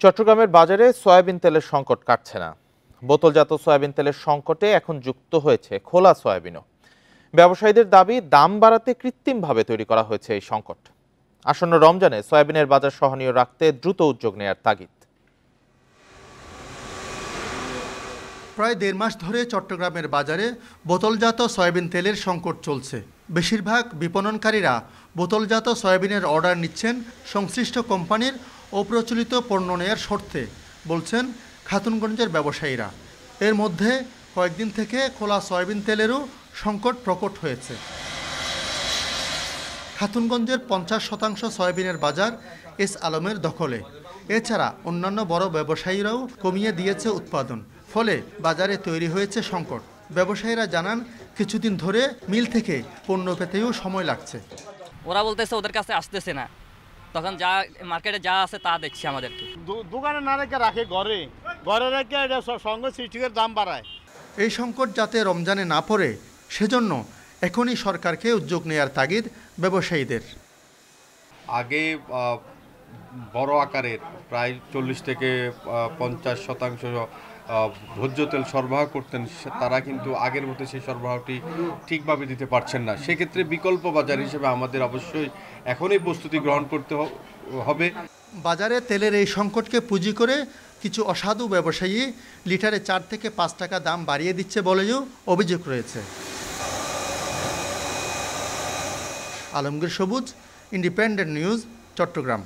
চট্টগ্রামের বাজারে সয়াবিন তেলের সংকট কাটছে না। বোতলজাত সয়াবিন তেলের সংকটে এখন যুক্ত হয়েছে খোলা সয়াবিনও। ব্যবসায়ীদের দাবি, দাম বাড়াতে কৃত্রিমভাবে তৈরি করা হয়েছে এই সংকট। আসন্ন রমজানে সয়াবিনের বাজার সহনীয় রাখতে দ্রুত উদ্যোগ নেয়ার তাগিদ। প্রায় ১.৫ মাস ধরে চট্টগ্রামের বাজারে বোতলজাত সয়াবিন তেলের সংকট চলছে। বেশিরভাগ বিপণনকারীরা বোতলজাত সয়াবিনের অর্ডার নিচ্ছেন সংশ্লিষ্ট কোম্পানির অপ্রচলিত পণ্য নেয়ার শর্তে, বলছেন খাতুনগঞ্জের ব্যবসায়ীরা। এর মধ্যে কয়েকদিন থেকে খোলা সয়াবিন তেলেরও সংকট প্রকট হয়েছে। খাতুনগঞ্জের ৫০% সয়াবিনের বাজার এস আলমের দখলে। এছাড়া অন্যান্য বড় ব্যবসায়ীরাও কমিয়ে দিয়েছে উৎপাদন, ফলে বাজারে তৈরি হয়েছে সংকট। ব্যবসায়ীরা জানান, কিছুদিন ধরে মিল থেকে পণ্য পেতেও সময় লাগছে। ওরা বলতেছে ওদের কাছে আসতেছে না, তখন যা মার্কেটে যা আছে তা দেখছি আমাদেরকে। দোকানে না রেখে রাখে, ঘরে রেখে এটা সঙ্গে সৃষ্টিকের দাম বাড়ায়। এই সংকট যাতে রমজানে না পড়ে, সেজন্য এখনই সরকারকে উদ্যোগ নেয়ার তাগিদ ব্যবসায়ীদের। আগে বড় আকারের প্রায় 40 থেকে 50% ভোজ্য তেল সরবরাহ করতেন, তারা কিন্তু আগের মতো সেই সরবরাহটি ঠিকভাবে দিতে পারছেন না। সেক্ষেত্রে বিকল্প বাজার হিসেবে আমাদের অবশ্যই এখনই প্রস্তুতি গ্রহণ করতে হবে। বাজারে তেলের এই সংকটকে পুঁজি করে কিছু অসাধু ব্যবসায়ী লিটারে 4 থেকে 5 টাকা দাম বাড়িয়ে দিচ্ছে বলেও অভিযোগ রয়েছে। আলমগীর সবুজ, ইন্ডিপেন্ডেন্ট নিউজ, চট্টগ্রাম।